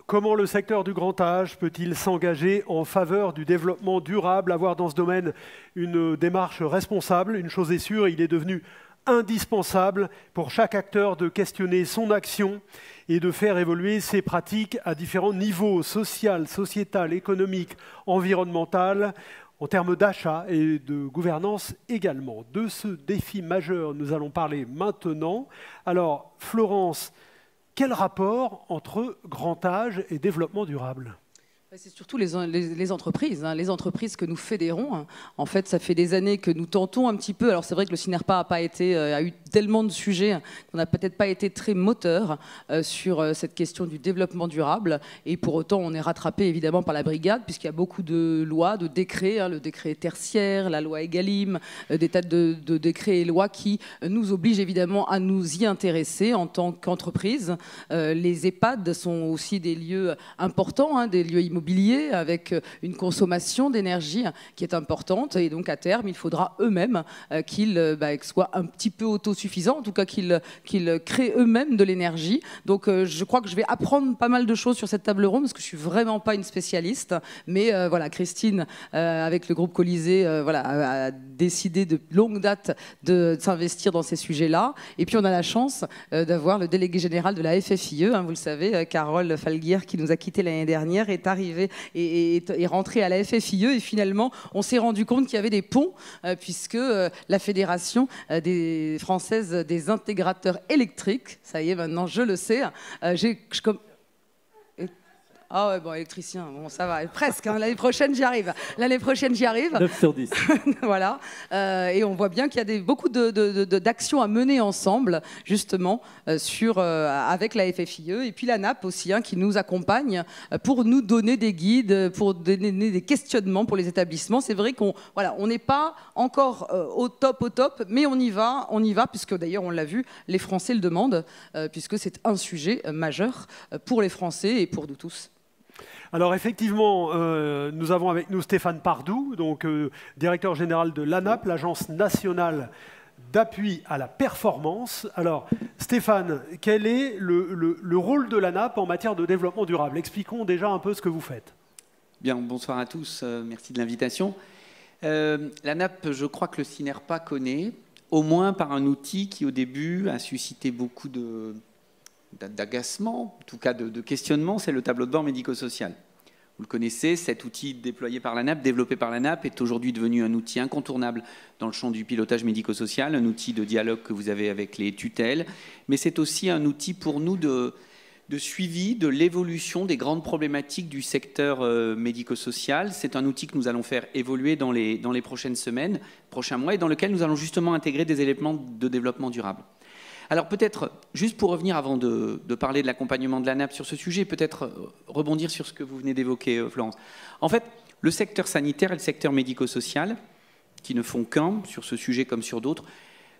Comment le secteur du grand âge peut-il s'engager en faveur du développement durable, avoir dans ce domaine une démarche responsable? Une chose est sûre, il est devenu indispensable pour chaque acteur de questionner son action et de faire évoluer ses pratiques à différents niveaux, social, sociétal, économique, environnemental, en termes d'achat et de gouvernance également. De ce défi majeur, nous allons parler maintenant. Alors, Florence, quel rapport entre grand âge et développement durable ? C'est surtout les entreprises, hein, les entreprises que nous fédérons. En fait, ça fait des années que nous tentons un petit peu. Alors c'est vrai que le CINERPA a eu tellement de sujets qu'on n'a peut-être pas été très moteur sur cette question du développement durable. Et pour autant, on est rattrapé évidemment par la brigade, puisqu'il y a beaucoup de lois, de décrets, hein, le décret tertiaire, la loi Egalim, des tas de décrets et lois qui nous obligent évidemment à nous y intéresser en tant qu'entreprise. Les EHPAD sont aussi des lieux importants, hein, des lieux immobiliers, avec une consommation d'énergie qui est importante, et donc à terme il faudra eux-mêmes qu'ils soient un petit peu autosuffisants, en tout cas qu'ils créent eux-mêmes de l'énergie. Donc je crois que je vais apprendre pas mal de choses sur cette table ronde, parce que je suis vraiment pas une spécialiste, mais voilà, Christine avec le groupe Colisée a décidé de longue date de s'investir dans ces sujets-là. Et puis on a la chance d'avoir le délégué général de la FFIE, hein, vous le savez, Carole Falguière, qui nous a quittés l'année dernière, est arrivé et rentré à la FFIE, et finalement on s'est rendu compte qu'il y avait des ponts puisque la Fédération des française des intégrateurs électriques, ça y est maintenant je le sais, ah ouais, bon, électricien, bon, ça va, presque, hein, l'année prochaine j'y arrive. L'année prochaine j'y arrive. 9 sur 10. Voilà, et on voit bien qu'il y a beaucoup d'actions à mener ensemble, justement, avec la FFIE, et puis la NAP aussi, hein, qui nous accompagne pour nous donner des guides, pour donner des questionnements pour les établissements. C'est vrai qu'on n'est pas encore au top, mais on y va, puisque d'ailleurs, on l'a vu, les Français le demandent, puisque c'est un sujet majeur pour les Français et pour nous tous. Alors effectivement, nous avons avec nous Stéphane Pardoux, donc directeur général de l'ANAP, l'Agence nationale d'appui à la performance. Alors Stéphane, quel est le rôle de l'ANAP en matière de développement durable? Expliquons déjà un peu ce que vous faites. Bien, bonsoir à tous, merci de l'invitation. L'ANAP, je crois que le CINERPA connaît, au moins par un outil qui au début a suscité beaucoup d'agacement, en tout cas de questionnement, c'est le tableau de bord médico-social. Vous le connaissez, cet outil déployé par l'ANAP, développé par l'ANAP, est aujourd'hui devenu un outil incontournable dans le champ du pilotage médico-social, un outil de dialogue que vous avez avec les tutelles, mais c'est aussi un outil pour nous de suivi de l'évolution des grandes problématiques du secteur médico-social. C'est un outil que nous allons faire évoluer dans les prochaines semaines, prochains mois, et dans lequel nous allons justement intégrer des éléments de développement durable. Alors peut-être, juste pour revenir avant de parler de l'accompagnement de l'ANAP sur ce sujet, peut-être rebondir sur ce que vous venez d'évoquer, Florence. En fait, le secteur sanitaire et le secteur médico-social, qui ne font qu'un sur ce sujet comme sur d'autres,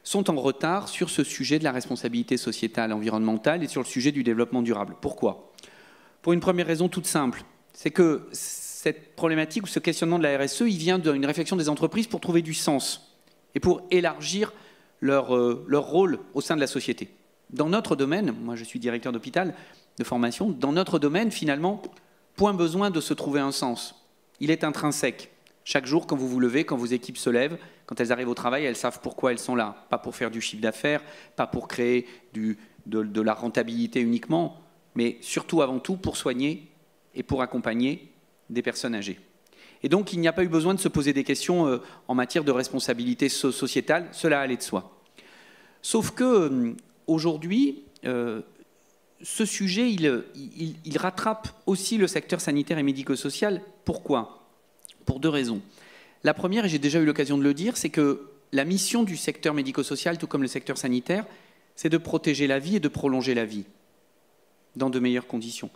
sont en retard sur ce sujet de la responsabilité sociétale, environnementale et sur le sujet du développement durable. Pourquoi? Pour une première raison toute simple, c'est que cette problématique ou ce questionnement de la RSE, il vient d'une réflexion des entreprises pour trouver du sens et pour élargir leur rôle au sein de la société. Dans notre domaine, moi je suis directeur d'hôpital de formation, dans notre domaine finalement, point besoin de se trouver un sens. Il est intrinsèque. Chaque jour, quand vous vous levez, quand vos équipes se lèvent, quand elles arrivent au travail, elles savent pourquoi elles sont là. Pas pour faire du chiffre d'affaires, pas pour créer de la rentabilité uniquement, mais surtout avant tout pour soigner et pour accompagner des personnes âgées. Et donc, il n'y a pas eu besoin de se poser des questions en matière de responsabilité sociétale, cela allait de soi. Sauf que aujourd'hui, ce sujet, il rattrape aussi le secteur sanitaire et médico-social. Pourquoi? Pour deux raisons. La première, et j'ai déjà eu l'occasion de le dire, c'est que la mission du secteur médico-social, tout comme le secteur sanitaire, c'est de protéger la vie et de prolonger la vie dans de meilleures conditions.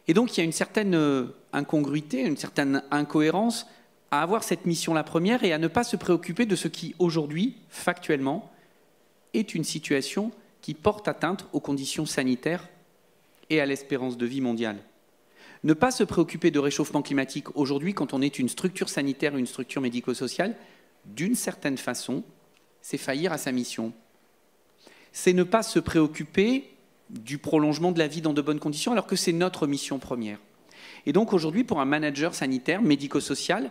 Et donc il y a une certaine incongruité, une certaine incohérence à avoir cette mission-là première et à ne pas se préoccuper de ce qui, aujourd'hui, factuellement, est une situation qui porte atteinte aux conditions sanitaires et à l'espérance de vie mondiale. Ne pas se préoccuper de réchauffement climatique aujourd'hui, quand on est une structure sanitaire ou une structure médico-sociale, d'une certaine façon, c'est faillir à sa mission. C'est ne pas se préoccuper du prolongement de la vie dans de bonnes conditions, alors que c'est notre mission première. Et donc aujourd'hui, pour un manager sanitaire, médico-social,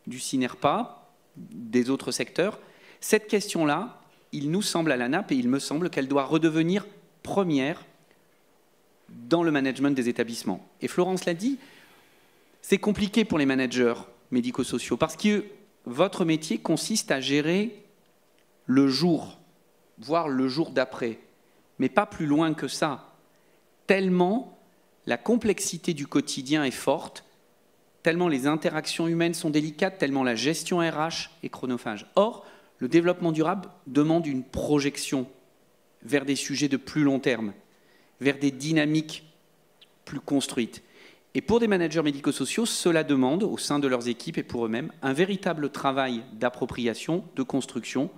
du CINERPA, des autres secteurs, cette question-là, il nous semble à l'ANAP, et il me semble qu'elle doit redevenir première dans le management des établissements. Et Florence l'a dit, c'est compliqué pour les managers médico-sociaux, parce que votre métier consiste à gérer le jour, voire le jour d'après, mais pas plus loin que ça, tellement la complexité du quotidien est forte, tellement les interactions humaines sont délicates, tellement la gestion RH est chronophage. Or, le développement durable demande une projection vers des sujets de plus long terme, vers des dynamiques plus construites. Et pour des managers médico-sociaux, cela demande, au sein de leurs équipes et pour eux-mêmes, un véritable travail d'appropriation, de construction,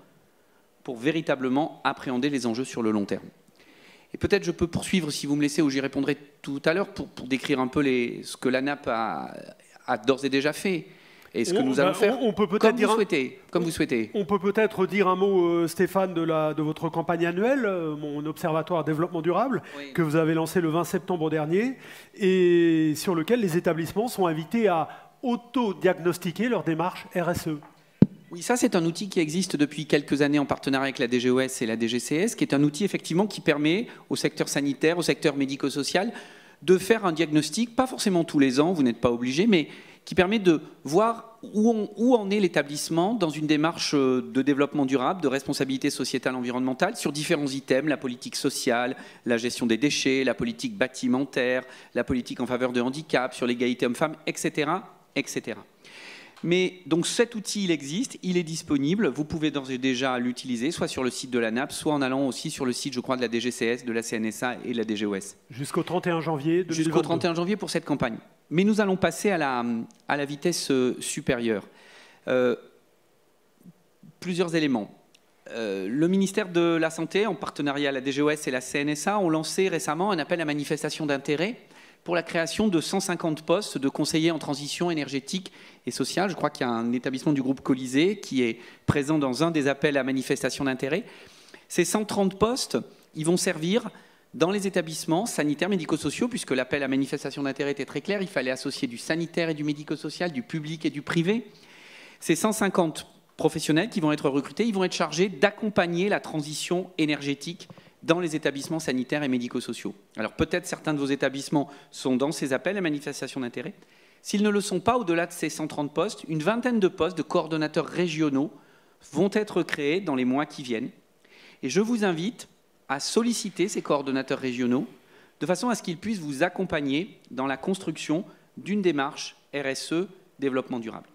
pour véritablement appréhender les enjeux sur le long terme. Et peut-être je peux poursuivre, si vous me laissez, ou j'y répondrai tout à l'heure, pour décrire un peu ce que l'ANAP a d'ores et déjà fait. Et ce que nous allons faire, comme vous souhaitez. On peut peut-être dire un mot, Stéphane, de votre campagne annuelle, mon observatoire développement durable, oui, que vous avez lancé le 20 septembre dernier, et sur lequel les établissements sont invités à auto-diagnostiquer leur démarche RSE. Oui, ça c'est un outil qui existe depuis quelques années en partenariat avec la DGOS et la DGCS, qui est un outil effectivement qui permet au secteur sanitaire, au secteur médico-social, de faire un diagnostic, pas forcément tous les ans, vous n'êtes pas obligé, mais qui permet de voir où en est l'établissement dans une démarche de développement durable, de responsabilité sociétale environnementale, sur différents items, la politique sociale, la gestion des déchets, la politique bâtimentaire, la politique en faveur de handicap, sur l'égalité hommes-femmes, etc., etc. Mais donc cet outil, il existe, il est disponible, vous pouvez d'ores et déjà l'utiliser, soit sur le site de l'ANAP, soit en allant aussi sur le site, je crois, de la DGCS, de la CNSA et de la DGOS. Jusqu'au 31 janvier 2022. Jusqu'au 31 janvier pour cette campagne. Mais nous allons passer à la vitesse supérieure. Plusieurs éléments. Le ministère de la Santé, en partenariat à la DGOS et la CNSA, ont lancé récemment un appel à manifestation d'intérêt pour la création de 150 postes de conseillers en transition énergétique et sociale. Je crois qu'il y a un établissement du groupe Colisée qui est présent dans un des appels à manifestation d'intérêt. Ces 130 postes, ils vont servir dans les établissements sanitaires médico-sociaux, puisque l'appel à manifestation d'intérêt était très clair, il fallait associer du sanitaire et du médico-social, du public et du privé. Ces 150 professionnels qui vont être recrutés, ils vont être chargés d'accompagner la transition énergétique dans les établissements sanitaires et médico-sociaux. Alors peut-être certains de vos établissements sont dans ces appels à manifestation d'intérêt. S'ils ne le sont pas, au-delà de ces 130 postes, une vingtaine de postes de coordonnateurs régionaux vont être créés dans les mois qui viennent. Et je vous invite à solliciter ces coordonnateurs régionaux de façon à ce qu'ils puissent vous accompagner dans la construction d'une démarche RSE, développement durable.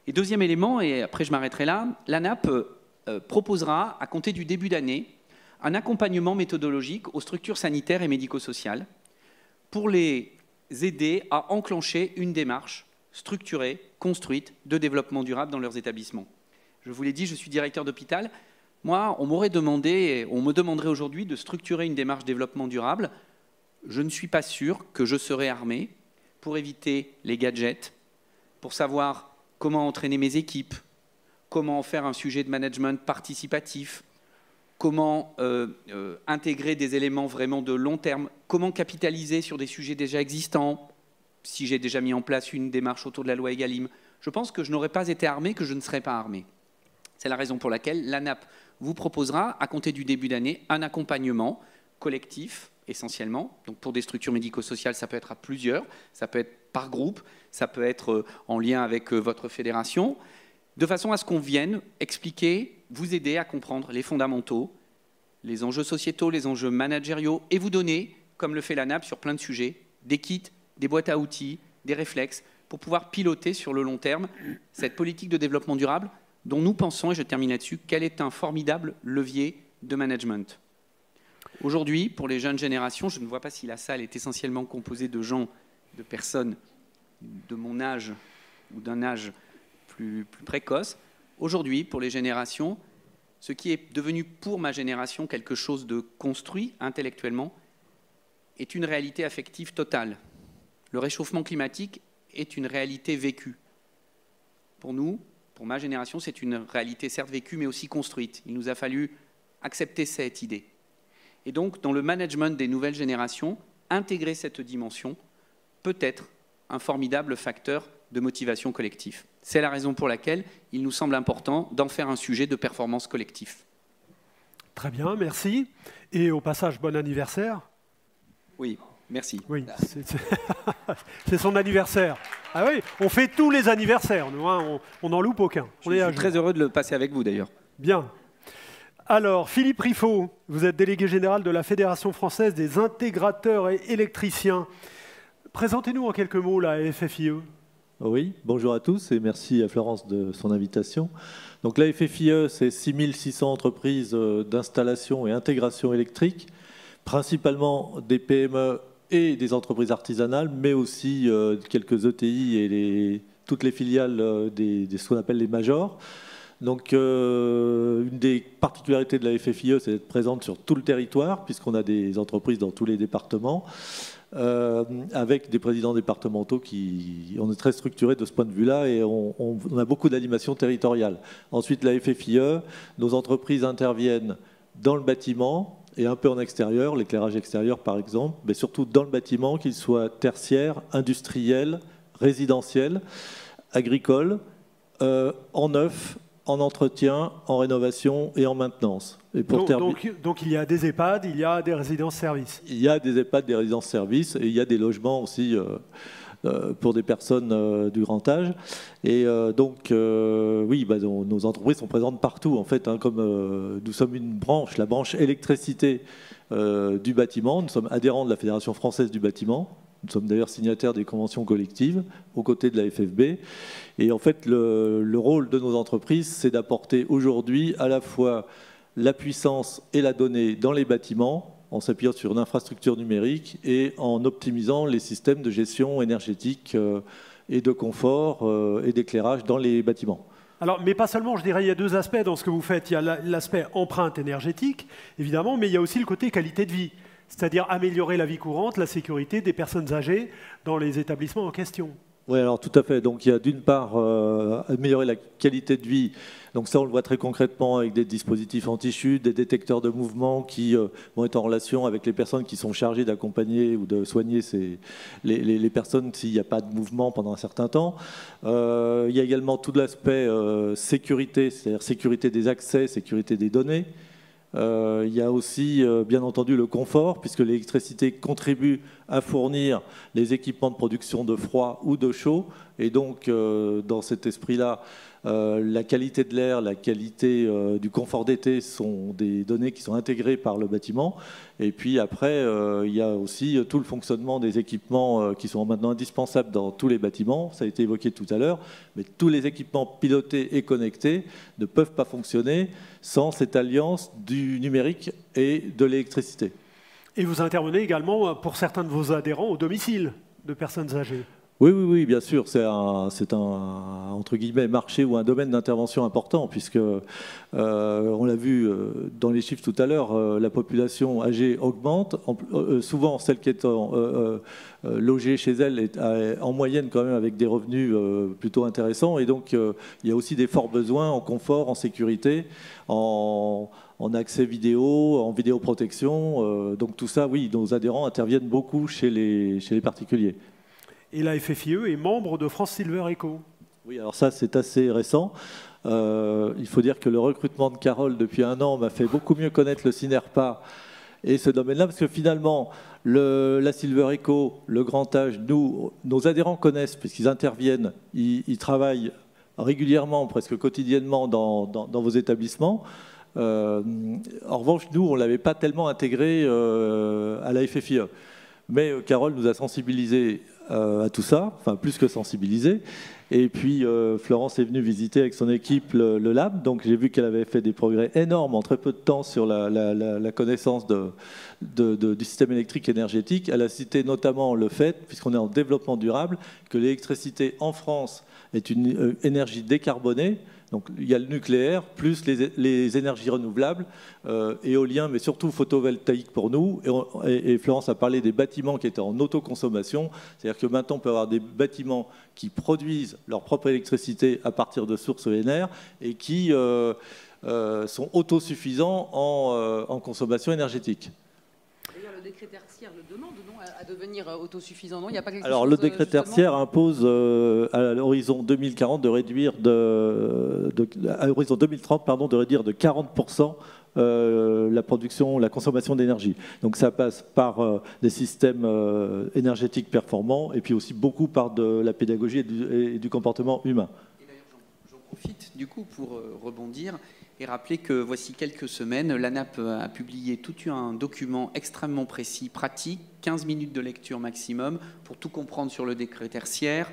Et deuxième élément, et après je m'arrêterai là, l'ANAP proposera, à compter du début d'année, un accompagnement méthodologique aux structures sanitaires et médico-sociales pour les aider à enclencher une démarche structurée, construite, de développement durable dans leurs établissements. Je vous l'ai dit, je suis directeur d'hôpital. Moi, on m'aurait demandé, on me demanderait aujourd'hui de structurer une démarche développement durable. Je ne suis pas sûr que je serai armé pour éviter les gadgets, pour savoir comment entraîner mes équipes, comment en faire un sujet de management participatif, comment intégrer des éléments vraiment de long terme, comment capitaliser sur des sujets déjà existants, si j'ai déjà mis en place une démarche autour de la loi Egalim. Je pense que je n'aurais pas été armé, que je ne serais pas armé. C'est la raison pour laquelle l'ANAP vous proposera, à compter du début d'année, un accompagnement collectif, essentiellement. Donc pour des structures médico-sociales, ça peut être à plusieurs, ça peut être par groupe, ça peut être en lien avec votre fédération, de façon à ce qu'on vienne expliquer, vous aider à comprendre les fondamentaux, les enjeux sociétaux, les enjeux managériaux, et vous donner, comme le fait l'ANAP sur plein de sujets, des kits, des boîtes à outils, des réflexes, pour pouvoir piloter sur le long terme cette politique de développement durable dont nous pensons, et je termine là-dessus, qu'elle est un formidable levier de management. Aujourd'hui, pour les jeunes générations, je ne vois pas si la salle est essentiellement composée de gens de personnes de mon âge ou d'un âge plus précoce. Aujourd'hui, pour les générations, ce qui est devenu pour ma génération quelque chose de construit intellectuellement est une réalité affective totale. Le réchauffement climatique est une réalité vécue. Pour nous, pour ma génération, c'est une réalité certes vécue, mais aussi construite. Il nous a fallu accepter cette idée. Et donc, dans le management des nouvelles générations, intégrer cette dimension peut être un formidable facteur de motivation collective. C'est la raison pour laquelle il nous semble important d'en faire un sujet de performance collective. Très bien, merci. Et au passage, bon anniversaire. Oui, merci. Oui, c'est son anniversaire. Ah oui, on fait tous les anniversaires, nous, hein, on n'en loupe aucun. Je suis très heureux de le passer avec vous, d'ailleurs. Bien. Alors, Philippe Riffaut, vous êtes délégué général de la Fédération française des intégrateurs et électriciens. Présentez-nous en quelques mots la FFIE. Oui, bonjour à tous et merci à Florence de son invitation. Donc la FFIE, c'est 6600 entreprises d'installation et intégration électrique, principalement des PME et des entreprises artisanales, mais aussi quelques ETI et toutes les filiales de ce qu'on appelle les majors. Donc une des particularités de la FFIE, c'est d'être présente sur tout le territoire, puisqu'on a des entreprises dans tous les départements. Avec des présidents départementaux on est très structuré de ce point de vue-là et on a beaucoup d'animation territoriale. Ensuite, la FFIE, nos entreprises interviennent dans le bâtiment et un peu en extérieur, l'éclairage extérieur par exemple, mais surtout dans le bâtiment, qu'il soit tertiaire, industriel, résidentiel, agricole, en neuf, en entretien, en rénovation et en maintenance. Et pour donc il y a des EHPAD, il y a des résidences-services. Il y a des EHPAD, des résidences-services et il y a des logements aussi pour des personnes du grand âge. Et oui, nos entreprises sont présentes partout en fait, hein, comme nous sommes une branche, la branche électricité du bâtiment. Nous sommes adhérents de la Fédération française du bâtiment. Nous sommes d'ailleurs signataires des conventions collectives aux côtés de la FFB. Et en fait, le rôle de nos entreprises, c'est d'apporter aujourd'hui à la fois la puissance et la donnée dans les bâtiments, en s'appuyant sur une infrastructure numérique et en optimisant les systèmes de gestion énergétique et de confort et d'éclairage dans les bâtiments. Alors, mais pas seulement, je dirais, il y a deux aspects dans ce que vous faites. Il y a l'aspect empreinte énergétique, évidemment, mais il y a aussi le côté qualité de vie. C'est-à-dire améliorer la vie courante, la sécurité des personnes âgées dans les établissements en question. Oui, alors tout à fait. Donc il y a d'une part améliorer la qualité de vie. Donc ça, on le voit très concrètement avec des dispositifs anti-chute, des détecteurs de mouvement qui vont être en relation avec les personnes qui sont chargées d'accompagner ou de soigner les personnes s'il n'y a pas de mouvement pendant un certain temps. Il y a également tout l'aspect sécurité, c'est-à-dire sécurité des accès, sécurité des données. Il y a aussi, bien entendu, le confort, puisque l'électricité contribue à fournir les équipements de production de froid ou de chaud. Et donc, dans cet esprit-là, la qualité de l'air, la qualité du confort d'été sont des données qui sont intégrées par le bâtiment. Et puis après, il y a aussi tout le fonctionnement des équipements qui sont maintenant indispensables dans tous les bâtiments. Ça a été évoqué tout à l'heure, mais tous les équipements pilotés et connectés ne peuvent pas fonctionner sans cette alliance du numérique et de l'électricité. Et vous intervenez également pour certains de vos adhérents au domicile de personnes âgées. Oui, bien sûr, c'est un entre guillemets marché ou un domaine d'intervention important puisque on l'a vu dans les chiffres tout à l'heure, la population âgée augmente, souvent celle qui est logée chez elle est en moyenne quand même avec des revenus plutôt intéressants et donc il y a aussi des forts besoins en confort, en sécurité, en accès vidéo, en vidéoprotection, donc tout ça, oui, nos adhérents interviennent beaucoup chez les particuliers. Et la FFIE est membre de France Silver Eco. Oui, alors ça, c'est assez récent. Il faut dire que le recrutement de Carole depuis 1 an m'a fait beaucoup mieux connaître le Cinerpa et ce domaine-là, parce que finalement, la Silver Eco, le grand âge, nos adhérents connaissent, puisqu'ils interviennent, ils travaillent régulièrement, presque quotidiennement dans vos établissements. En revanche, nous, on ne l'avait pas tellement intégré à la FFIE. Mais Carole nous a sensibilisés à tout ça, enfin plus que sensibilisés. Et puis Florence est venue visiter avec son équipe le lab, donc j'ai vu qu'elle avait fait des progrès énormes en très peu de temps sur la connaissance du système électrique énergétique. Elle a cité notamment le fait, puisqu'on est en développement durable, que l'électricité en France est une énergie décarbonée. Donc il y a le nucléaire, plus les énergies renouvelables, éolien, mais surtout photovoltaïque pour nous. Et Florence a parlé des bâtiments qui étaient en autoconsommation. C'est-à-dire que maintenant, on peut avoir des bâtiments qui produisent leur propre électricité à partir de sources ENR et qui sont autosuffisants en consommation énergétique. Le décret tertiaire le demande à devenir autosuffisant, non? Il n'y a pas quelque Alors chose, le décret tertiaire impose à l'horizon 2040 de réduire à l'horizon 2030 pardon, de réduire de 40% la consommation d'énergie. Donc ça passe par des systèmes énergétiques performants et puis aussi beaucoup par de la pédagogie et du comportement humain. Et d'ailleurs, j'en profite du coup pour rebondir et rappeler que voici quelques semaines, l'ANAP a publié tout un document extrêmement précis, pratique, 15 minutes de lecture maximum pour tout comprendre sur le décret tertiaire,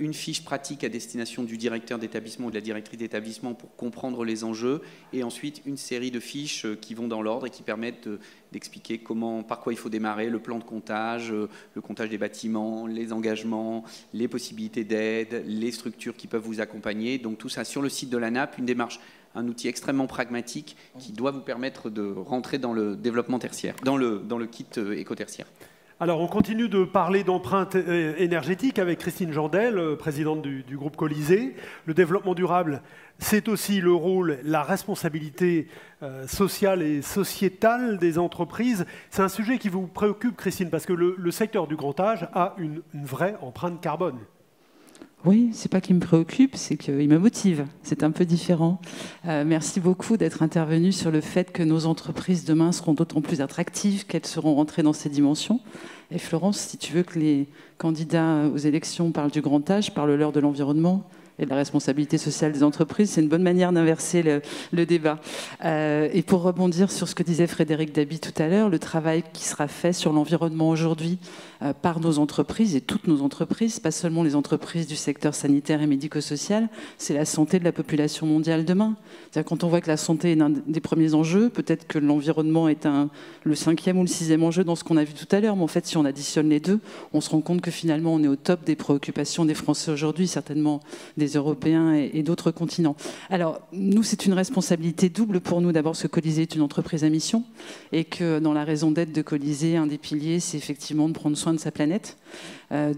une fiche pratique à destination du directeur d'établissement ou de la directrice d'établissement pour comprendre les enjeux, et ensuite une série de fiches qui vont dans l'ordre et qui permettent d'expliquer par quoi il faut démarrer, le plan de comptage, le comptage des bâtiments, les engagements, les possibilités d'aide, les structures qui peuvent vous accompagner. Donc tout ça sur le site de l'ANAP, une démarche, un outil extrêmement pragmatique qui doit vous permettre de rentrer dans le développement tertiaire, dans le kit éco-tertiaire. Alors, on continue de parler d'empreinte énergétique avec Christine Jandel, présidente du groupe Colisée. Le développement durable, c'est aussi le rôle, la responsabilité sociale et sociétale des entreprises. C'est un sujet qui vous préoccupe, Christine, parce que le secteur du grand âge a une vraie empreinte carbone. Oui, c'est pas qu'il me préoccupe, c'est qu'il me motive. C'est un peu différent. Merci beaucoup d'être intervenu sur le fait que nos entreprises demain seront d'autant plus attractives qu'elles seront rentrées dans ces dimensions. Et Florence, si tu veux que les candidats aux élections parlent du grand âge, parle-leur de l'environnement et de la responsabilité sociale des entreprises. C'est une bonne manière d'inverser le débat. Et pour rebondir sur ce que disait Frédéric Dabi tout à l'heure, le travail qui sera fait sur l'environnement aujourd'hui par nos entreprises et toutes nos entreprises, pas seulement les entreprises du secteur sanitaire et médico-social, c'est la santé de la population mondiale demain. C'est-à-dire quand on voit que la santé est l'un des premiers enjeux, peut-être que l'environnement est le 5e ou le 6e enjeu dans ce qu'on a vu tout à l'heure, mais en fait, si on additionne les deux, on se rend compte que finalement, on est au top des préoccupations des Français aujourd'hui, certainement des Européens et d'autres continents. Alors, nous, c'est une responsabilité double pour nous. D'abord, ce que Colisée est une entreprise à mission et que dans la raison d'être de Colisée, un des piliers, c'est effectivement de prendre soin de sa planète.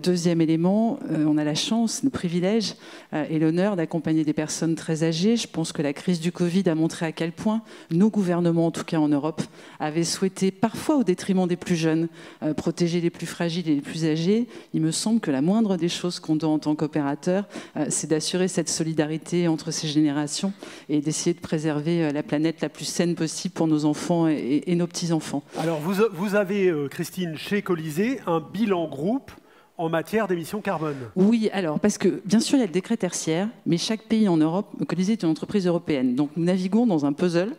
Deuxième élément, on a la chance, le privilège et l'honneur d'accompagner des personnes très âgées. Je pense que la crise du Covid a montré à quel point nos gouvernements, en tout cas en Europe, avaient souhaité, parfois au détriment des plus jeunes, protéger les plus fragiles et les plus âgés. Il me semble que la moindre des choses qu'on doit en tant qu'opérateur, c'est d'assurer cette solidarité entre ces générations et d'essayer de préserver la planète la plus saine possible pour nos enfants et nos petits-enfants. Alors vous avez, Christine, chez Colisée, un bilan groupe en matière d'émissions carbone. Oui, alors, parce que bien sûr, il y a le décret tertiaire, mais chaque pays en Europe, Colisée est une entreprise européenne. Donc nous naviguons dans un puzzle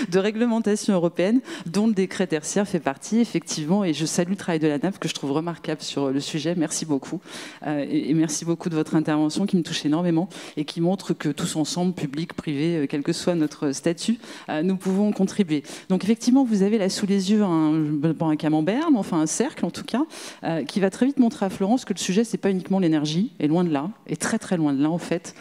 de réglementation européenne dont le décret tertiaire fait partie, effectivement, et je salue le travail de l'ANAP que je trouve remarquable sur le sujet. Merci beaucoup. Et merci beaucoup de votre intervention qui me touche énormément et qui montre que tous ensemble, public, privé, quel que soit notre statut, nous pouvons contribuer. Donc effectivement, vous avez là sous les yeux un camembert, mais enfin un cercle en tout cas, qui va très vite montrer à Florence que le sujet, c'est pas uniquement l'énergie, et loin de là, et très très loin de là en fait,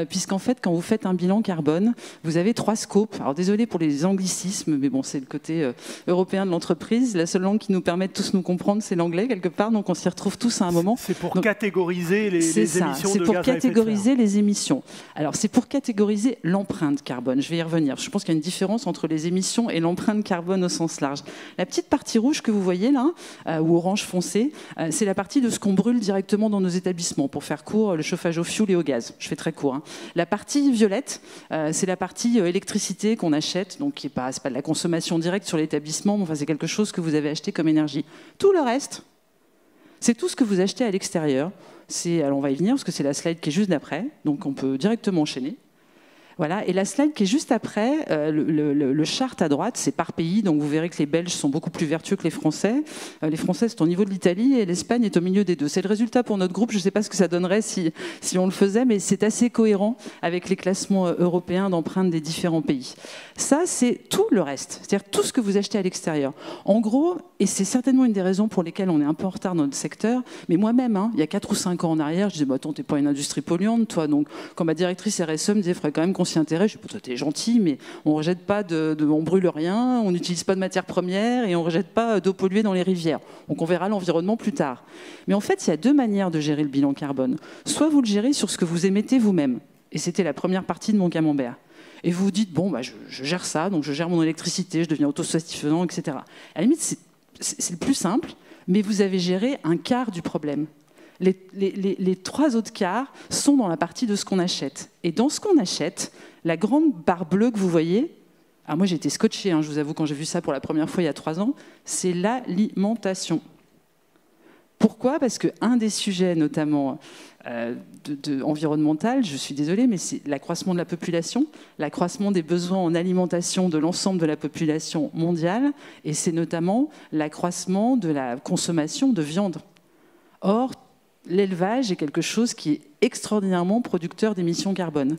puisqu'en fait, quand vous faites un bilan carbone, vous avez 3 scopes. Alors désolé pour les anglicismes, mais bon, c'est le côté européen de l'entreprise. La seule langue qui nous permet de tous nous comprendre, c'est l'anglais quelque part, donc on s'y retrouve tous à un moment. C'est pour catégoriser les émissions de gaz à effet de serre. C'est pour catégoriser les émissions. Alors c'est pour catégoriser l'empreinte carbone. Je vais y revenir. Je pense qu'il y a une différence entre les émissions et l'empreinte carbone au sens large. La petite partie rouge que vous voyez là, ou orange foncé, c'est la partie de ce qu'on brûle directement dans nos établissements. Pour faire court, le chauffage au fioul et au gaz. Je fais très court. Hein. La partie violette, c'est la partie électricité qu'on achète, donc qui n'est pas de la consommation directe sur l'établissement, mais enfin, c'est quelque chose que vous avez acheté comme énergie. Tout le reste, c'est tout ce que vous achetez à l'extérieur. Alors on va y venir, parce que c'est la slide qui est juste d'après, donc on peut directement enchaîner. Voilà, et la slide qui est juste après, le chart à droite, c'est par pays, donc vous verrez que les Belges sont beaucoup plus vertueux que les Français. Les Français sont au niveau de l'Italie et l'Espagne est au milieu des deux. C'est le résultat pour notre groupe, je ne sais pas ce que ça donnerait si on le faisait, mais c'est assez cohérent avec les classements européens d'empreintes des différents pays. Ça, c'est tout le reste, c'est-à-dire tout ce que vous achetez à l'extérieur. En gros, et c'est certainement une des raisons pour lesquelles on est un peu en retard dans notre secteur, mais moi-même, hein, il y a 4 ou 5 ans en arrière, je disais, bah, attends, t'es pas une industrie polluante, toi, donc quand ma directrice RSE me disait, il faudrait quand même qu'on s'y intéresse, je dis, toi, t'es gentil, mais on ne rejette pas on brûle rien, on n'utilise pas de matières premières et on ne rejette pas d'eau polluée dans les rivières. Donc on verra l'environnement plus tard. Mais en fait, il y a 2 manières de gérer le bilan carbone. Soit vous le gérez sur ce que vous émettez vous-même, et c'était la première partie de mon camembert. Et vous vous dites, bon, bah, je gère ça, donc je gère mon électricité, je deviens autosuffisant, etc. À la limite, c'est le plus simple, mais vous avez géré un quart du problème. Les 3 autres quarts sont dans la partie de ce qu'on achète. Et dans ce qu'on achète, la grande barre bleue que vous voyez, moi j'ai été scotchée, hein, je vous avoue, quand j'ai vu ça pour la première fois il y a 3 ans, c'est l'alimentation. Pourquoi ? Parce qu'un des sujets, notamment environnemental, je suis désolée, mais c'est l'accroissement de la population, l'accroissement des besoins en alimentation de l'ensemble de la population mondiale, et c'est notamment l'accroissement de la consommation de viande. Or, l'élevage est quelque chose qui est extraordinairement producteur d'émissions carbone.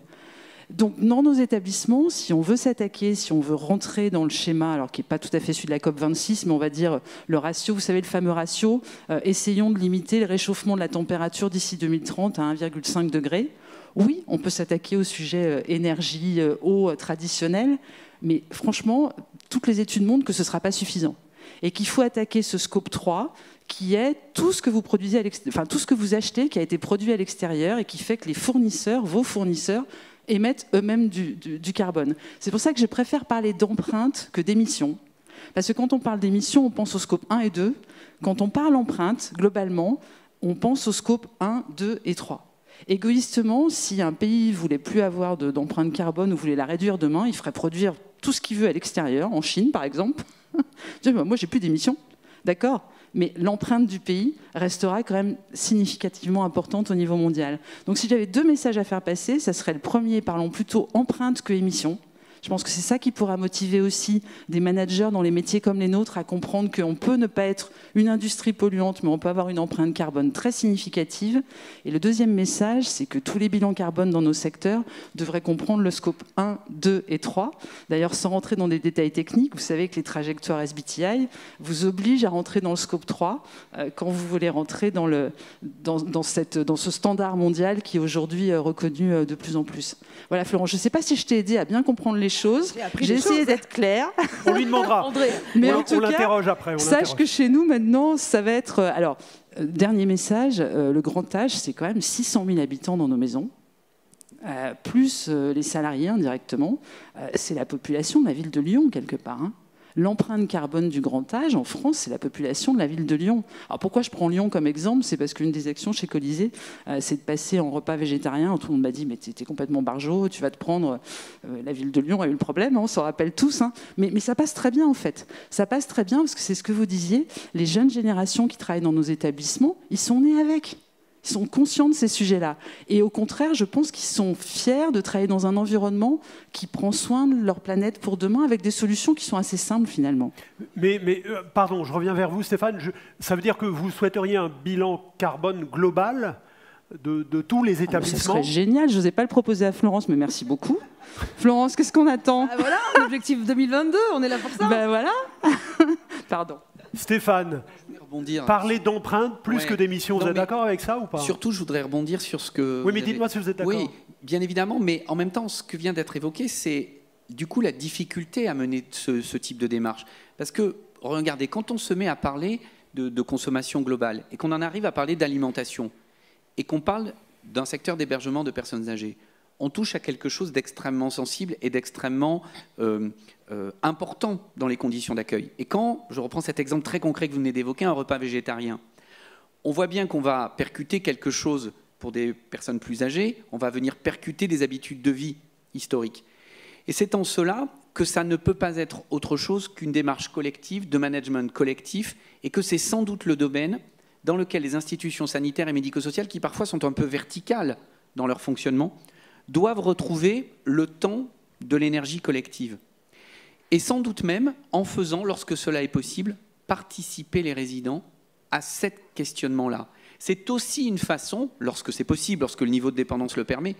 Donc, dans nos établissements, si on veut s'attaquer, si on veut rentrer dans le schéma, alors qui n'est pas tout à fait celui de la COP26, mais on va dire le ratio, vous savez, le fameux ratio, essayons de limiter le réchauffement de la température d'ici 2030 à 1,5 degré. Oui, on peut s'attaquer au sujet énergie, eau traditionnelle, mais franchement, toutes les études montrent que ce ne sera pas suffisant. Et qu'il faut attaquer ce scope 3, qui est tout ce que vous produisez tout ce que vous achetez, qui a été produit à l'extérieur et qui fait que les fournisseurs, vos fournisseurs, émettent eux-mêmes du carbone. C'est pour ça que je préfère parler d'empreinte que d'émissions. Parce que quand on parle d'émissions, on pense au scope 1 et 2. Quand on parle empreinte, globalement, on pense au scope 1, 2 et 3. Égoïstement, si un pays ne voulait plus avoir d'empreinte carbone ou voulait la réduire demain, il ferait produire tout ce qu'il veut à l'extérieur, en Chine par exemple. Moi, j'ai plus d'émissions. D'accord ? Mais l'empreinte du pays restera quand même significativement importante au niveau mondial. Donc si j'avais 2 messages à faire passer, ça serait le premier, parlons plutôt empreinte que émission. Je pense que c'est ça qui pourra motiver aussi des managers dans les métiers comme les nôtres à comprendre qu'on peut ne pas être une industrie polluante, mais on peut avoir une empreinte carbone très significative. Et le deuxième message, c'est que tous les bilans carbone dans nos secteurs devraient comprendre le scope 1, 2 et 3. D'ailleurs, sans rentrer dans des détails techniques, vous savez que les trajectoires SBTI vous obligent à rentrer dans le scope 3 quand vous voulez rentrer dans ce standard mondial qui est aujourd'hui reconnu de plus en plus. Voilà, Florent, je ne sais pas si je t'ai aidé à bien comprendre les choses. J'ai essayé d'être claire. On lui demandera. André. Mais on l'interroge après. Sache que chez nous, maintenant, ça va être... Alors, dernier message, le grand âge, c'est quand même 600 000 habitants dans nos maisons, plus les salariés indirectement. C'est la population de la ville de Lyon, quelque part. Hein. L'empreinte carbone du grand âge, en France, c'est la population de la ville de Lyon. Alors pourquoi je prends Lyon comme exemple ? C'est parce qu'une des actions chez Colisée, c'est de passer en repas végétarien. Tout le monde m'a dit, mais t'es complètement barjot, tu vas te prendre... la ville de Lyon a eu le problème, hein, on s'en rappelle tous. Hein. Mais ça passe très bien, en fait. Ça passe très bien, parce que c'est ce que vous disiez, les jeunes générations qui travaillent dans nos établissements, ils sont nés avec. Ils sont conscients de ces sujets-là. Et au contraire, je pense qu'ils sont fiers de travailler dans un environnement qui prend soin de leur planète pour demain avec des solutions qui sont assez simples finalement. Mais pardon, je reviens vers vous Stéphane. Ça veut dire que vous souhaiteriez un bilan carbone global de tous les établissements ? Ça serait génial. Je n'osais pas le proposer à Florence, mais merci beaucoup. Florence, qu'est-ce qu'on attend ? Voilà, l'objectif 2022, on est là pour ça. Ben voilà. Pardon. Stéphane, parler d'empreinte plus que d'émissions, vous êtes d'accord avec ça ou pas ? Surtout, je voudrais rebondir sur ce que... Oui, mais dites-moi si vous êtes d'accord. Oui, bien évidemment, mais en même temps, ce que vient d'être évoqué, c'est du coup la difficulté à mener ce type de démarche. Parce que, regardez, quand on se met à parler de consommation globale et qu'on en arrive à parler d'alimentation et qu'on parle d'un secteur d'hébergement de personnes âgées, on touche à quelque chose d'extrêmement sensible et d'extrêmement important dans les conditions d'accueil. Et quand, je reprends cet exemple très concret que vous venez d'évoquer, un repas végétarien, on voit bien qu'on va percuter quelque chose pour des personnes plus âgées, on va venir percuter des habitudes de vie historiques. Et c'est en cela que ça ne peut pas être autre chose qu'une démarche collective, de management collectif, et que c'est sans doute le domaine dans lequel les institutions sanitaires et médico-sociales, qui parfois sont un peu verticales dans leur fonctionnement, doivent retrouver le temps de l'énergie collective. Et sans doute même, en faisant, lorsque cela est possible, participer les résidents à ce questionnement-là. C'est aussi une façon, lorsque c'est possible, lorsque le niveau de dépendance le permet,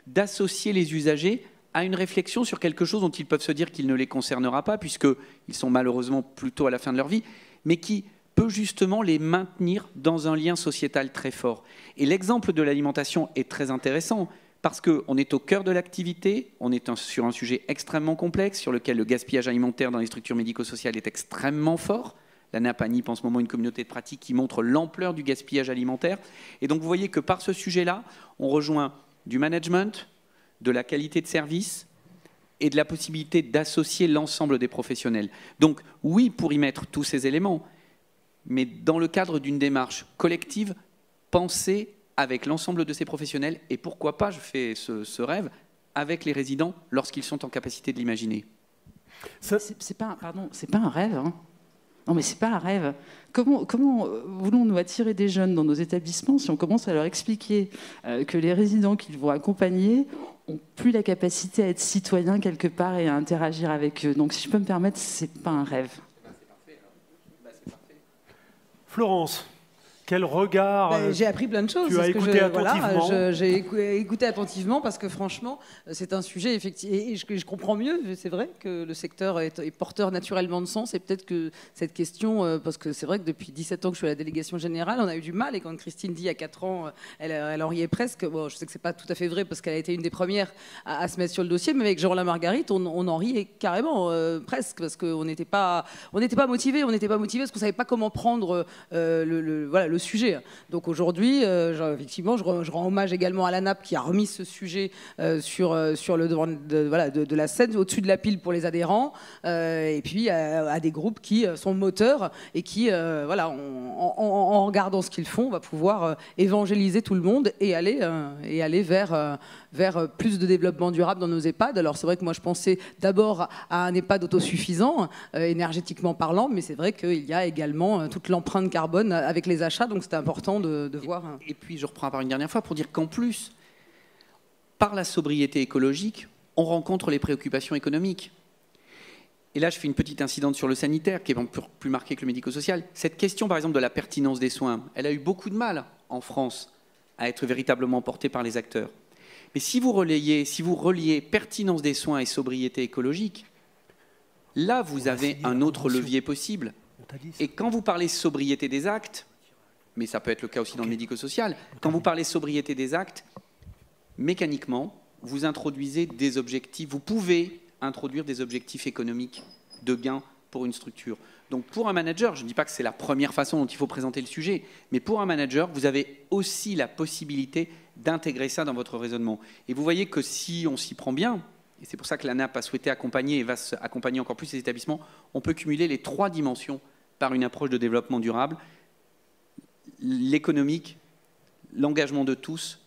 d'associer les usagers à une réflexion sur quelque chose dont ils peuvent se dire qu'il ne les concernera pas, puisqu'ils sont malheureusement plutôt à la fin de leur vie, mais qui peut justement les maintenir dans un lien sociétal très fort. Et l'exemple de l'alimentation est très intéressant, parce qu'on est au cœur de l'activité, on est sur un sujet extrêmement complexe, sur lequel le gaspillage alimentaire dans les structures médico-sociales est extrêmement fort. La NAP anime en ce moment une communauté de pratique qui montre l'ampleur du gaspillage alimentaire. Et donc vous voyez que par ce sujet-là, on rejoint du management, de la qualité de service et de la possibilité d'associer l'ensemble des professionnels. Donc oui, pour y mettre tous ces éléments, mais dans le cadre d'une démarche collective, pensée avec l'ensemble de ces professionnels et pourquoi pas, je fais ce rêve, avec les résidents lorsqu'ils sont en capacité de l'imaginer. C'est pas un rêve, hein. Non, mais c'est pas un rêve. Comment voulons-nous attirer des jeunes dans nos établissements si on commence à leur expliquer que les résidents qu'ils vont accompagner n'ont plus la capacité à être citoyens quelque part et à interagir avec eux? Donc, si je peux me permettre, c'est pas un rêve. Florence, quel regard j'ai appris plein de choses. Tu as écouté attentivement. J'ai écouté attentivement parce que franchement, c'est un sujet effectivement, et je comprends mieux. C'est vrai que le secteur est porteur naturellement de sens, et peut-être que cette question, parce que c'est vrai que depuis 17 ans que je suis à la délégation générale, on a eu du mal. Et quand Christine dit il y a 4 ans, elle en riait presque. Bon, je sais que c'est pas tout à fait vrai parce qu'elle a été une des premières à se mettre sur le dossier, mais avec Jean Lamarguerite, on en riait carrément, presque, parce qu'on n'était pas motivés. On n'était pas motivés parce qu'on savait pas comment prendre le sujet. Donc aujourd'hui, effectivement, je rends hommage également à la NAP qui a remis ce sujet sur le devant de la scène, au-dessus de la pile pour les adhérents, et puis à des groupes qui sont moteurs et qui, en regardant ce qu'ils font, va pouvoir évangéliser tout le monde et aller vers plus de développement durable dans nos EHPAD. Alors c'est vrai que moi je pensais d'abord à un EHPAD autosuffisant, énergétiquement parlant, mais c'est vrai qu'il y a également toute l'empreinte carbone avec les achats, donc c'était important de voir. Et puis je reprends encore une dernière fois pour dire qu'en plus, par la sobriété écologique, on rencontre les préoccupations économiques. Et là, je fais une petite incidente sur le sanitaire, qui est plus marqué que le médico-social. Cette question, par exemple, de la pertinence des soins, elle a eu beaucoup de mal en France à être véritablement portée par les acteurs. Mais si vous reliez pertinence des soins et sobriété écologique, là, vous avez un autre levier possible. Et quand vous parlez sobriété des actes, mais ça peut être le cas aussi dans le médico-social, quand vous parlez sobriété des actes, mécaniquement, vous introduisez des objectifs, vous pouvez introduire des objectifs économiques de gain pour une structure. Donc pour un manager, je ne dis pas que c'est la première façon dont il faut présenter le sujet, mais pour un manager, vous avez aussi la possibilité d'intégrer ça dans votre raisonnement. Et vous voyez que si on s'y prend bien, et c'est pour ça que la NAP a souhaité accompagner et va accompagner encore plus ces établissements, on peut cumuler les 3 dimensions par une approche de développement durable, l'économique, l'engagement de tous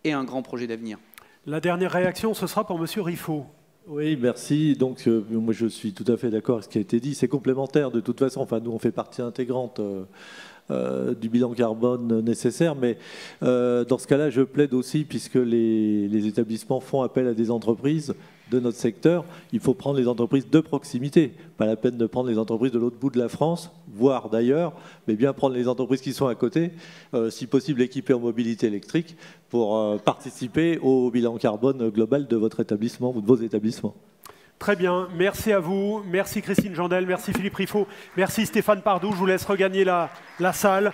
et un grand projet d'avenir. La dernière réaction, ce sera pour M. Riffaut. Oui, merci. Donc, moi, je suis tout à fait d'accord avec ce qui a été dit. C'est complémentaire, de toute façon. Enfin, nous, on fait partie intégrante du bilan carbone nécessaire. Mais dans ce cas-là, je plaide aussi, puisque les établissements font appel à des entreprises de notre secteur, il faut prendre les entreprises de proximité. Pas la peine de prendre les entreprises de l'autre bout de la France, voire d'ailleurs, mais bien prendre les entreprises qui sont à côté, si possible équipées en mobilité électrique, pour participer au bilan carbone global de votre établissement ou de vos établissements. Très bien, merci à vous, merci Christine Jandel, merci Philippe Riffaut, merci Stéphane Pardou, je vous laisse regagner la salle.